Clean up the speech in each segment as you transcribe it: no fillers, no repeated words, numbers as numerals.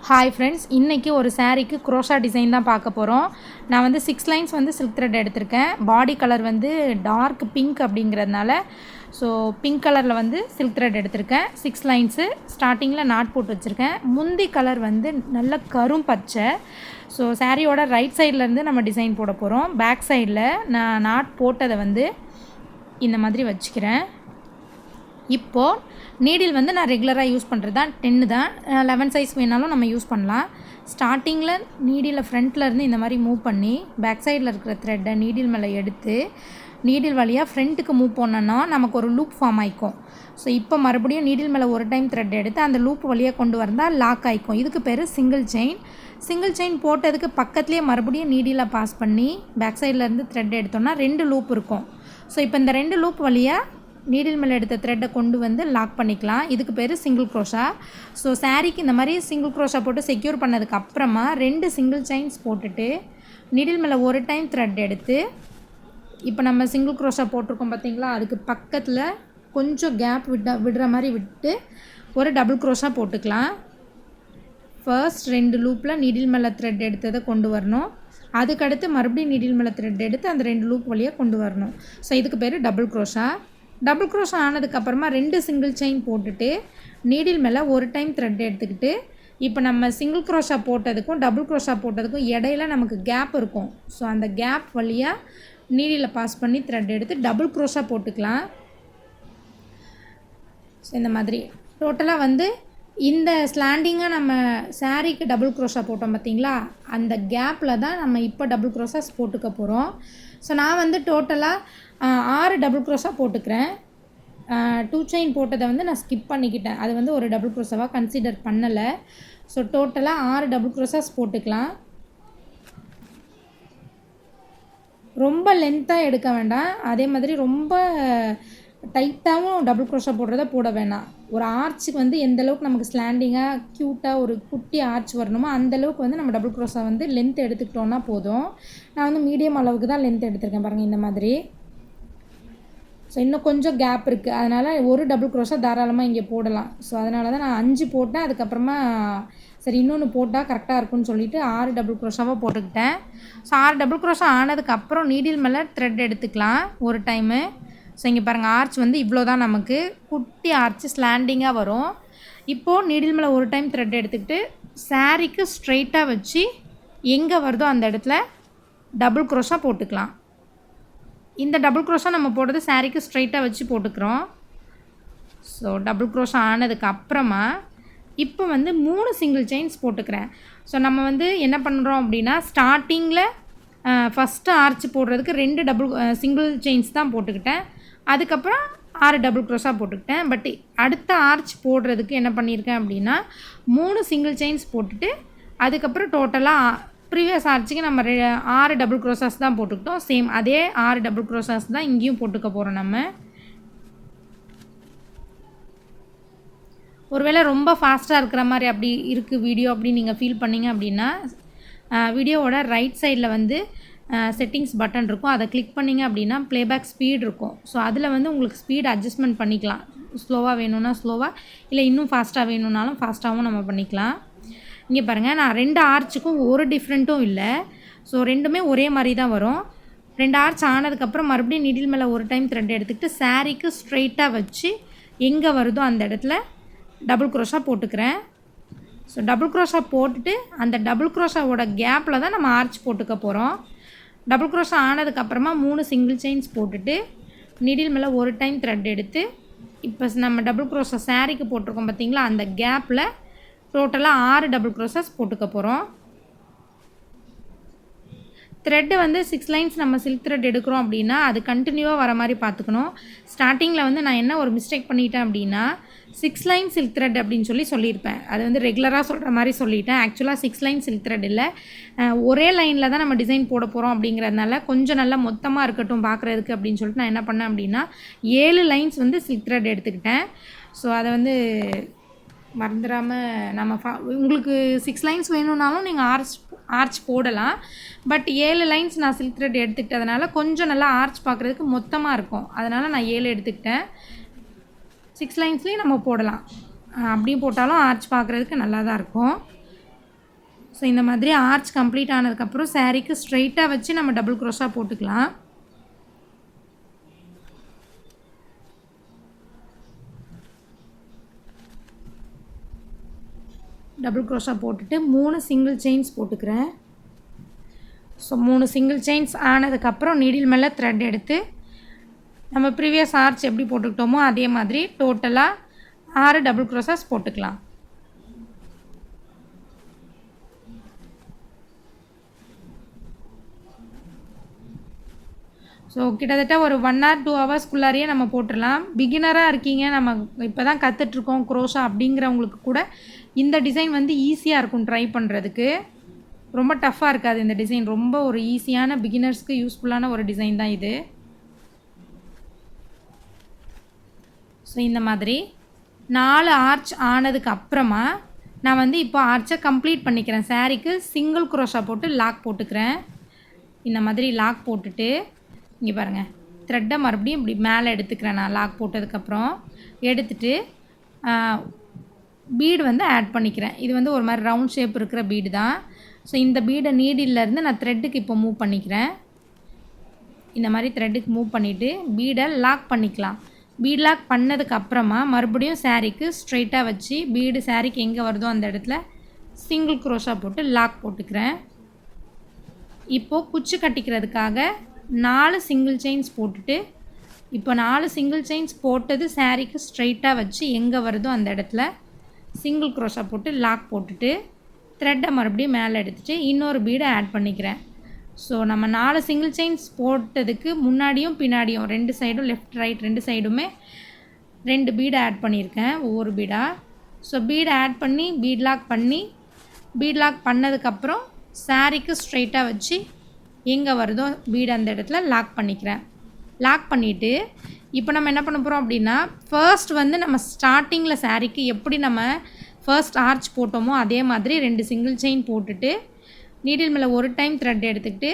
Hi friends, இன்னைக்கு ஒரு சாரீக்கு Krosha டிசைன் தான் பார்க்க போறோம். நான் வந்து 6 லைன்ஸ் வந்து silk thread எடுத்துர்க்கேன். பாடி கலர் வந்து டார்க் பிங்க் அப்படிங்கிறதுனால பிங்க் கலர்ல வந்து silk thread எடுத்துர்க்கேன். 6 லைன்ஸ் ஸ்டார்டிங்ல நாட் போட்டு வச்சிருக்கேன். முந்தி கலர் வந்து நல்ல கரும் பச்சை. சாரியோட ரைட் சைடுல இருந்து நம்ம டிசைன் போட போறோம். பேக் சைடுல நான் நாட் போட்டதை வந்து இந்த மாதிரி வச்சுக்கிறேன். இப்போ நீடில் வந்து நான் ரெகுலராக யூஸ் பண்ணுறது தான் 10 தான். 11 சைஸ் வேணாலும் நம்ம யூஸ் பண்ணலாம். ஸ்டார்டிங்கில் நீடில் ஃப்ரண்ட்டில் இருந்து இந்த மாதிரி மூவ் பண்ணி பேக் சைடில் இருக்கிற த்ரெட்டை நீடில் மேலே எடுத்து நீடில் வழியாக ஃப்ரண்ட்டுக்கு மூவ் பண்ணோன்னா நமக்கு ஒரு லூப் ஃபார்ம் ஆகிக்கும். இப்போ மறுபடியும் நீடில் மேலே ஒரு டைம் த்ரெட் எடுத்து அந்த லூப் வழியாக கொண்டு வந்தால் லாக் ஆகிக்கும். இதுக்கு பேர் சிங்கிள் செயின் போட்டதுக்கு பக்கத்துலேயே மறுபடியும் நீடில் பாஸ் பண்ணி பேக் சைட்லேருந்து த்ரெட் எடுத்தோம்னா 2 லூப் இருக்கும். இப்போ இந்த 2 லூப் வழியாக நீடில் மேலே எடுத்த த்ரெட்டை கொண்டு வந்து லாக் பண்ணிக்கலாம். இதுக்கு பேர் சிங்கிள் க்ரோஷா. சாரீக்கு இந்த மாதிரி சிங்கிள் க்ரோஷா போட்டு செக்யூர் பண்ணதுக்கு அப்புறமா 2 சிங்கிள் செயின்ஸ் போட்டுட்டு நீடில் மேலே ஒரு டைம் த்ரெட் எடுத்து இப்போ நம்ம சிங்கிள் க்ரோஷா போட்டிருக்கோம் பார்த்தீங்களா, அதுக்கு பக்கத்தில் கொஞ்சம் கேப் விடுற மாதிரி விட்டு ஒரு டபுள் க்ரோஷா போட்டுக்கலாம். ஃபர்ஸ்ட் 2 லூப்பில் நீடில் மேலே த்ரெட் எடுத்ததை கொண்டு வரணும். அதுக்கடுத்து மறுபடியும் நீடில் மேலே த்ரெட் எடுத்து அந்த 2 லூப் வழியாக கொண்டு வரணும். இதுக்கு பேர் டபுள் க்ரோஷா. டபுள் க்ரோஷா ஆனதுக்கப்புறமா 2 சிங்கிள் செயின் போட்டுட்டு நீடில் மேலே ஒரு டைம் த்ரெட் எடுத்துக்கிட்டு இப்போ நம்ம சிங்கிள் க்ரோஷா போட்டதுக்கும் டபுள் க்ரோஷா போட்டதுக்கும் இடையில நமக்கு கேப் இருக்கும். அந்த கேப் வழியாக நீடில் பாஸ் பண்ணி த்ரெட் எடுத்து டபுள் க்ரோஷா போட்டுக்கலாம். இந்த மாதிரி டோட்டலாக வந்து இந்த ஸ்லாண்டிங்காக நம்ம சாரீக்கு டபுள் க்ரோஷா போட்டோம் பார்த்திங்களா, அந்த கேப்பில் தான் நம்ம இப்போ டபுள் க்ரோஷாஸ் போட்டுக்க போகிறோம். நான் வந்து டோட்டலாக 6 டபுள் க்ரோஷா போட்டுக்கிறேன். 2 செயின் போட்டதை வந்து நான் ஸ்கிப் பண்ணிக்கிட்டேன். அது வந்து ஒரு டபுள் க்ரோஷாவாக கன்சிடர் பண்ணலை. டோட்டலாக 6 டபுள் க்ரோஷாஸ் போட்டுக்கலாம். ரொம்ப லென்த்தாக எடுக்க வேண்டாம், அதே மாதிரி ரொம்ப டைட்டாகவும் டபுள் க்ரோஷா போடுறத போட வேணாம். ஒரு ஆர்ச்சுக்கு வந்து எந்த அளவுக்கு நமக்கு ஸ்லாண்டிங்காக க்யூட்டாக ஒரு குட்டி ஆர்ச் வரணுமோ அந்தளவுக்கு வந்து நம்ம டபுள் க்ரோஷா வந்து லென்த் எடுத்துக்கிட்டோன்னா போதும். நான் வந்து மீடியம் அளவுக்கு தான் லென்த் எடுத்துருக்கேன் பாருங்கள், இந்த மாதிரி. இன்னும் கொஞ்சம் கேப் இருக்குது, அதனால் ஒரு டபுள் க்ரோஷா தாராளமாக இங்கே போடலாம். அதனால தான் நான் 5 போட்டேன். அதுக்கப்புறமா சரி இன்னொன்று போட்டால் கரெக்டாக இருக்குன்னு சொல்லிவிட்டு 6 டபுள் க்ரோஷாவாக போட்டுக்கிட்டேன். 6 டபுள் க்ரோஷா ஆனதுக்கப்புறம் நீடில் மேலே த்ரெட் எடுத்துக்கலாம் ஒரு டைமு. இங்கே பாருங்கள், ஆர்ச் வந்து இவ்வளோ தான், நமக்கு குட்டி ஆர்ச் ஸ்லாண்டிங்காக வரும். இப்போது நீடில் மேலே ஒரு டைம் த்ரெட் எடுத்துக்கிட்டு சாரீக்கு ஸ்ட்ரைட்டாக வச்சு எங்கே வருதோ அந்த இடத்துல டபுள் க்ரோஷா போட்டுக்கலாம். இந்த டபுள் க்ரோஷா நம்ம போடுறது சாரீக்கு ஸ்ட்ரைட்டாக வச்சு போட்டுக்கிறோம். டபுள் க்ரோஷா ஆனதுக்கு அப்புறமா இப்போ வந்து 3 சிங்கிள் செயின்ஸ் போட்டுக்கிறேன். நம்ம வந்து என்ன பண்ணுறோம் அப்படின்னா, ஸ்டார்டிங்கில் ஃபஸ்ட்டு ஆர்ச் போடுறதுக்கு 2 சிங்கிள் செயின்ஸ் தான் போட்டுக்கிட்டேன். அதுக்கப்புறம் 6 டபுள் க்ரோஷா போட்டுக்கிட்டேன். பட் அடுத்த ஆர்ச் போடுறதுக்கு என்ன பண்ணியிருக்கேன் அப்படின்னா 3 சிங்கிள் செயின்ஸ் போட்டுட்டு அதுக்கப்புறம் டோட்டலாக ப்ரீவியஸ் ஆர்ச்சுக்கு நம்ம 6 டபுள் க்ரோஷாஸ் தான் போட்டுக்கிட்டோம். சேம் அதே 6 டபுள் க்ரோஷாஸ் தான் இங்கேயும் போட்டுக்க போகிறோம் நம்ம. ஒருவேளை ரொம்ப ஃபாஸ்ட்டாக இருக்கிற மாதிரி அப்படி இருக்குது வீடியோ அப்படின்னு நீங்கள் ஃபீல் பண்ணிங்க அப்படின்னா வீடியோவோட ரைட் சைடில் வந்து செட்டிங்ஸ் பட்டன் இருக்கும், அதை கிளிக் பண்ணிங்க அப்படின்னா ப்ளேபேக் ஸ்பீட் இருக்கும். அதில் வந்து உங்களுக்கு ஸ்பீட் அட்ஜஸ்ட்மெண்ட் பண்ணிக்கலாம். ஸ்லோவாக வேணும்னா ஸ்லோவாக, இல்லை இன்னும் ஃபாஸ்ட்டாக வேணும்னாலும் ஃபாஸ்ட்டாகவும் நம்ம பண்ணிக்கலாம். இங்கே பாருங்கள், நான் 2 ஆர்ச்சுக்கும் ஒரு டிஃப்ரெண்ட்டும் இல்லை. ரெண்டுமே ஒரே மாதிரி தான் வரும். 2 ஆர்ச் ஆனதுக்கப்புறம் மறுபடியும் நீடில் மேலே ஒரு டைம் த்ரெட் எடுத்துக்கிட்டு சாரீக்கு ஸ்ட்ரைட்டாக வச்சு எங்கே வருதோ அந்த இடத்துல டபுள் க்ரோஷா போட்டுக்கிறேன். டபுள் க்ரோஷா போட்டுட்டு அந்த டபுள் க்ரோஷாவோட கேப்பில் தான் நம்ம ஆர்ச் போட்டுக்க போகிறோம். டபுள் க்ரோஷா ஆனதுக்கப்புறமா 3 சிங்கிள் செயின்ஸ் போட்டுட்டு நீடில் மேலே ஒரு டைம் த்ரெட் எடுத்து இப்போ நம்ம டபுள் க்ரோஷா சாரீக்கு போட்டிருக்கோம் பார்த்திங்களா, அந்த கேப்பில் டோட்டலாக 6 டபுள் க்ரோஷாஸ் போட்டுக்க போகிறோம். த்ரெட்டு வந்து 6 லைன்ஸ் நம்ம சில்க் த்ரெட் எடுக்கிறோம் அப்படின்னா அது கண்டினியூவாக வர மாதிரி பார்த்துக்கணும். ஸ்டார்டிங்கில் வந்து நான் என்ன ஒரு மிஸ்டேக் பண்ணிட்டேன் அப்படின்னா 6 லைன் சில்க் த்ரெட் அப்படின்னு சொல்லியிருப்பேன். அது வந்து ரெகுலராக சொல்கிற மாதிரி சொல்லிட்டேன். ஆக்சுவலாக 6 லைன் சில்க் த்ரெட் இல்லை, ஒரே லைனில் தான் நம்ம டிசைன் போட போகிறோம் அப்படிங்கிறதுனால கொஞ்சம் நல்லா மொத்தமாக இருக்கட்டும் பார்க்குறதுக்கு அப்படின்னு சொல்லிட்டு நான் என்ன பண்ணேன் அப்படின்னா 7 லைன்ஸ் வந்து சில்க் த்ரெட் எடுத்துக்கிட்டேன். அதை வந்து மறந்துடாமல் நம்ம உங்களுக்கு 6 லைன்ஸ் வேணும்னாலும் நீங்கள் ஆர்ச் போடலாம். பட் 7 லைன்ஸ் நான் சில்க் த்ரெட் எடுத்துக்கிட்டதுனால கொஞ்சம் நல்லா ஆர்ச் பார்க்குறதுக்கு மொத்தமாக இருக்கும், அதனால் நான் 7 எடுத்துக்கிட்டேன். 6 லைன்ஸ்லேயும் நம்ம போடலாம், அப்படியும் போட்டாலும் ஆர்ச் பார்க்குறதுக்கு நல்லா தான் இருக்கும். ஸோ இந்த மாதிரி ஆர்ச் கம்ப்ளீட் ஆனதுக்கப்புறம் சாரீக்கு ஸ்ட்ரைட்டாக வச்சு நம்ம டபுள் க்ரோஷா போட்டுக்கலாம். டபுள் க்ரோஷா போட்டுட்டு 3 சிங்கிள் செயின்ஸ் போட்டுக்கிறேன். ஸோ 3 சிங்கிள் செயின்ஸ் ஆனதுக்கப்புறம் நீடில் மேலே த்ரெட் எடுத்து நம்ம ப்ரீவியஸ் ஆர்ச் எப்படி போட்டுக்கிட்டோமோ அதே மாதிரி டோட்டலாக 6 டபுள் க்ரோஷாஸ் போட்டுக்கலாம். ஸோ கிட்டத்தட்ட ஒரு 1 or 2 ஹவர்ஸ்க்குள்ளாரையே நம்ம போட்டுடலாம். பிகினராக இருக்கீங்க, நம்ம இப்போ தான் கற்றுட்ருக்கோம் க்ரோஷா அப்படிங்கிறவங்களுக்கு கூட இந்த டிசைன் வந்து ஈஸியாக இருக்கும் ட்ரை பண்ணுறதுக்கு. ரொம்ப டஃப்பாக இருக்காது இந்த டிசைன். ரொம்ப ஒரு ஈஸியான பிகினர்ஸ்க்கு யூஸ்ஃபுல்லான ஒரு டிசைன் தான் இது. ஸோ இந்த மாதிரி 4 ஆர்ச் ஆனதுக்கு அப்புறமா நான் வந்து இப்போ ஆர்ச்சை கம்ப்ளீட் பண்ணிக்கிறேன். சாரீக்கு சிங்கிள் க்ரோஷா போட்டு லாக் போட்டுக்கிறேன். இந்த மாதிரி லாக் போட்டுட்டு இங்கே பாருங்கள், த்ரெட்டை மறுபடியும் இப்படி மேலே எடுத்துக்கிறேன். நான் லாக் போட்டதுக்கப்புறம் எடுத்துகிட்டு பீடு வந்து ஆட் பண்ணிக்கிறேன். இது வந்து ஒரு மாதிரி ரவுண்ட் ஷேப் இருக்கிற பீடு தான். ஸோ இந்த பீடை நீடிலேருந்து நான் த்ரெட்டுக்கு இப்போ மூவ் பண்ணிக்கிறேன். இந்த மாதிரி த்ரெட்டுக்கு மூவ் பண்ணிவிட்டு பீடை லாக் பண்ணிக்கலாம். பீட் லாக் பண்ணதுக்கப்புறமா மறுபடியும் சாரீக்கு ஸ்ட்ரைட்டாக வச்சு பீடு சாரீக்கு எங்கே வருதோ அந்த இடத்துல சிங்கிள் க்ரோஷா போட்டு லாக் போட்டுக்கிறேன். இப்போது குச்சி கட்டிக்கிறதுக்காக 4 சிங்கிள் செயின்ஸ் போட்டுட்டு இப்போ 4 சிங்கிள் செயின்ஸ் போட்டது சாரீக்கு ஸ்ட்ரைட்டாக வச்சு எங்கே வருதோ அந்த இடத்துல சிங்கிள் க்ரோஷா போட்டு லாக் போட்டுட்டு த்ரெட்டை மறுபடியும் மேலே எடுத்துகிட்டு இன்னொரு பீடை ஆட் பண்ணிக்கிறேன். ஸோ நம்ம 4 சிங்கிள் செயின்ஸ் போட்டதுக்கு முன்னாடியும் பின்னாடியும் 2 சைடும் லெஃப்ட் ரைட் 2 சைடுமே 2 பீடை ஆட் பண்ணியிருக்கேன் ஒவ்வொரு பீடாக. ஸோ பீடை ஆட் பண்ணி பீட் லாக் பண்ணதுக்கப்புறம் சாரீக்கு ஸ்ட்ரைட்டாக வச்சு எங்கே வருதோ பீடு அந்த இடத்துல லாக் பண்ணிக்கிறேன். லாக் பண்ணிவிட்டு இப்போ நம்ம என்ன பண்ண போகிறோம் அப்படின்னா, ஃபர்ஸ்ட் வந்து நம்ம ஸ்டார்டிங்கில் சாரீக்கு எப்படி நம்ம ஃபர்ஸ்ட் ஆர்ச் போட்டோமோ அதே மாதிரி 2 சிங்கிள் செயின் போட்டுட்டு நீடில் மேலே ஒரு டைம் த்ரெட் எடுத்துக்கிட்டு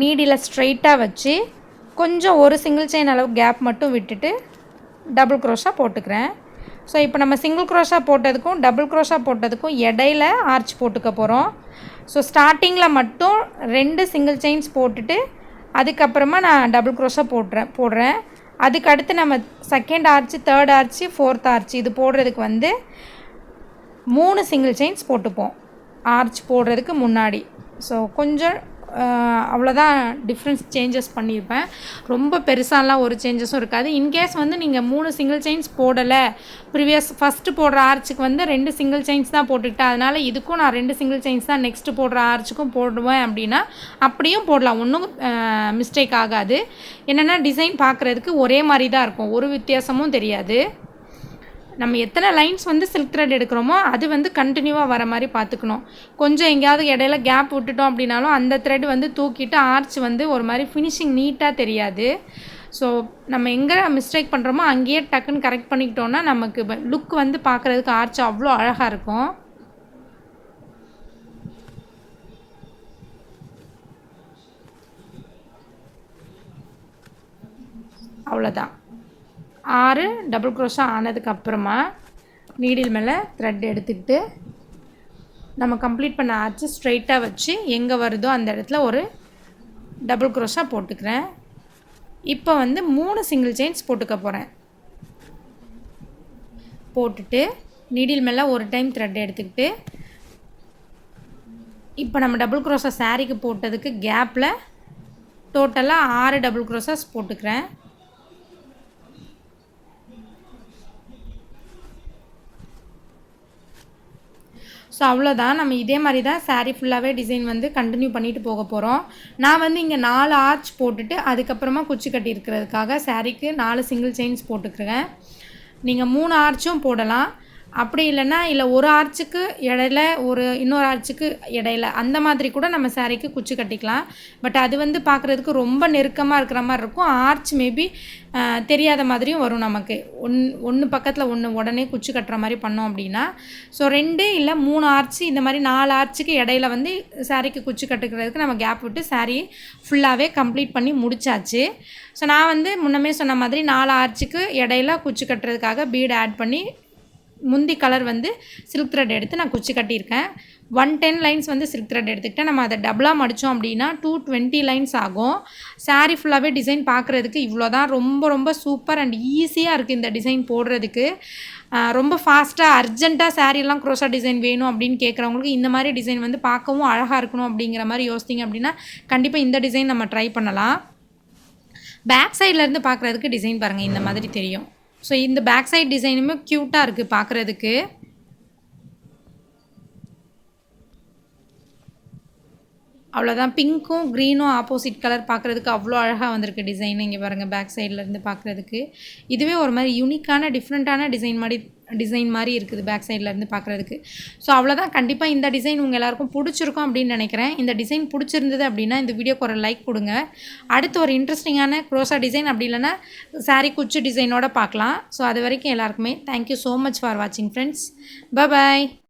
நீடில் ஸ்ட்ரைட்டாக வச்சு கொஞ்சம் ஒரு சிங்கிள் செயின் அளவு கேப் மட்டும் விட்டுட்டு டபுள் க்ரோஷா போட்டுக்கிறேன். ஸோ இப்போ நம்ம சிங்கிள் க்ரோஷா போட்டதுக்கும் டபுள் க்ரோஷா போட்டதுக்கும் இடையில ஆர்ச் போட்டுக்க போகிறோம். ஸோ ஸ்டார்டிங்கில் மட்டும் 2 சிங்கிள் செயின்ஸ் போட்டுட்டு அதுக்கப்புறமா நான் டபுள் க்ரோஷா போடுறேன். அதுக்கு அடுத்து நம்ம second arch, third arch, fourth arch இது போடுறதுக்கு வந்து 3 சிங்கிள் செயின்ஸ் போட்டுப்போம் ஆர்ச் போடுறதுக்கு முன்னாடி. ஸோ கொஞ்சம் அவ்வளோதான் டிஃப்ரென்ஸ் சேஞ்சஸ் பண்ணியிருப்பேன். ரொம்ப பெருசாலாம் ஒரு சேஞ்சஸும் இருக்காது. இன்கேஸ் வந்து நீங்கள் 3 சிங்கிள் செயின்ஸ் போடலை, ஃபஸ்ட்டு போடுற ஆர்ச்சுக்கு வந்து 2 சிங்கிள் செயின்ஸ் தான் போட்டுக்கிட்டேன், அதனால் இதுக்கும் நான் 2 சிங்கிள் செயின்ஸ் தான் நெக்ஸ்ட்டு போடுற ஆர்ச்சுக்கும் போடுவேன் அப்படின்னா அப்படியும் போடலாம், ஒன்றும் மிஸ்டேக் ஆகாது. என்னென்னா டிசைன் பார்க்குறதுக்கு ஒரே மாதிரி தான் இருக்கும், ஒரு வித்தியாசமும் தெரியாது. நம்ம எத்தனை லைன்ஸ் வந்து சில்க் த்ரெட் எடுக்கிறோமோ அது வந்து கண்டினியூவாக வர மாதிரி பார்த்துக்கணும். கொஞ்சம் எங்கேயாவது இடையில கேப் விட்டுட்டோம் அப்படின்னாலும் அந்த த்ரெட் வந்து தூக்கிட்டு ஆர்ச் வந்து ஒரு மாதிரி ஃபினிஷிங் நீட்டாக தெரியாது. ஸோ நம்ம எங்கே மிஸ்டேக் பண்ணுறோமோ அங்கேயே டக்குன்னு கரெக்ட் பண்ணிக்கிட்டோன்னா நமக்கு லுக் வந்து பார்க்குறதுக்கு ஆர்ச் அவ்வளோ அழகாக இருக்கும். அவ்வளோதான். 6 டபுள் க்ரோஷா ஆனதுக்கப்புறமா நீடில் மேலே த்ரெட் எடுத்துக்கிட்டு நம்ம கம்ப்ளீட் பண்ண ஆர்ச்சு ஸ்ட்ரைட்டாக வச்சு எங்கே வருதோ அந்த இடத்துல ஒரு டபுள் க்ரோஷா போட்டுக்கிறேன். இப்போ வந்து 3 சிங்கிள் செயின்ஸ் போட்டுக்க போகிறேன். போட்டுட்டு நீடில் மேலே ஒரு டைம் த்ரெட் எடுத்துக்கிட்டு இப்போ நம்ம டபுள் க்ரோஷா சாரீக்கு போட்டதுக்கு கேப்பில் டோட்டலாக 6 டபுள் க்ரோஷாஸ் போட்டுக்கிறேன். ஸோ அவ்வளோதான். நம்ம இதே மாதிரி தான் சாரீ ஃபுல்லாகவே டிசைன் வந்து கண்டினியூ பண்ணிட்டு போக போகிறோம். நான் வந்து இங்கே 4 ஆர்ச் போட்டுட்டு அதுக்கப்புறமா குச்சி கட்டி இருக்கிறதுக்காக சாரீக்கு 4 சிங்கிள் செயின்ஸ் போட்டுக்கிறேன். நீங்கள் 3 ஆர்ச்சும் போடலாம், அப்படி இல்லைன்னா இல்லை ஒரு ஆர்ச்சுக்கு இடையில இன்னொரு ஆர்ச்சுக்கு இடையில அந்த மாதிரி கூட நம்ம சாரீக்கு குச்சி கட்டிக்கலாம். பட் அது வந்து பார்க்குறதுக்கு ரொம்ப நெருக்கமாக இருக்கிற மாதிரி இருக்கும், ஆர்ச் மேபி தெரியாத மாதிரியும் வரும் நமக்கு. ஒன்று பக்கத்தில் ஒன்று உடனே குச்சி கட்டுற மாதிரி பண்ணோம் அப்படின்னா. ஸோ 2 இல்லை 3 ஆர்ச்சு இந்த மாதிரி 4 ஆர்ச்சுக்கு இடையில வந்து சாரீக்கு குச்சி கட்டுக்கிறதுக்கு நம்ம கேப் விட்டு சாரீ ஃபுல்லாகவே கம்ப்ளீட் பண்ணி முடிச்சாச்சு. ஸோ நான் வந்து முன்னமே சொன்ன மாதிரி 4 ஆர்ச்சுக்கு இடையில குச்சி கட்டுறதுக்காக பீடு ஆட் பண்ணி முந்தி கலர் வந்து சில்க் த்ரெட் எடுத்து நான் குச்சி கட்டியிருக்கேன். 110 லைன்ஸ் வந்து சில்க் த்ரெட் எடுத்துக்கிட்டேன். நம்ம அதை டபுளாக மடித்தோம் அப்படின்னா 220 லைன்ஸ் ஆகும். சாரீ ஃபுல்லாகவே டிசைன் பார்க்குறதுக்கு இவ்வளோ தான். ரொம்ப ரொம்ப சூப்பர் அண்ட் ஈஸியாக இருக்குது இந்த டிசைன் போடுறதுக்கு. ரொம்ப ஃபாஸ்ட்டாக அர்ஜென்ட்டாக சாரீலாம் க்ரோஷா டிசைன் வேணும் அப்படின்னு கேட்குறவங்களுக்கு இந்த மாதிரி டிசைன் வந்து பார்க்கவும் அழகாக இருக்கணும் அப்படிங்கிற மாதிரி யோசித்திங்க அப்படின்னா கண்டிப்பாக இந்த டிசைன் நம்ம ட்ரை பண்ணலாம். பேக் சைட்லேருந்து பார்க்குறதுக்கு டிசைன் பாருங்கள் இந்த மாதிரி தெரியும். ஸோ இந்த பேக் சைட் டிசைனுமே க்யூட்டாக இருக்குது பார்க்குறதுக்கு. அவ்வளோதான். பிங்க்கும் க்ரீனும் ஆப்போசிட் கலர் பார்க்குறதுக்கு அவ்வளோ அழகாக வந்திருக்கு டிசைன். இங்கே பாருங்கள் பேக் சைட்லேருந்து பார்க்குறதுக்கு இதுவே ஒரு மாதிரி யூனிக்கான டிஃப்ரெண்ட்டான டிசைன் மாதிரி இருக்குது பேக் சைட்லேருந்து பார்க்குறதுக்கு. ஸோ அவ்வளோதான். கண்டிப்பாக இந்த டிசைன் உங்கள் எல்லாருக்கும் பிடிச்சிருக்கும் அப்படின்னு நினைக்கிறேன். இந்த டிசைன் பிடிச்சிருந்தது அப்படின்னா இந்த வீடியோக்கு ஒரு லைக் கொடுங்க. அடுத்து ஒரு இன்ட்ரெஸ்டிங்கான க்ரோஷா டிசைன் அப்படி இல்லைன்னா சாரீ குச்சு டிசைனோட பார்க்கலாம். ஸோ அது வரைக்கும் எல்லாருக்குமே தேங்க்யூ ஸோ மச் ஃபார் வாட்சிங் ஃப்ரெண்ட்ஸ். பாய்.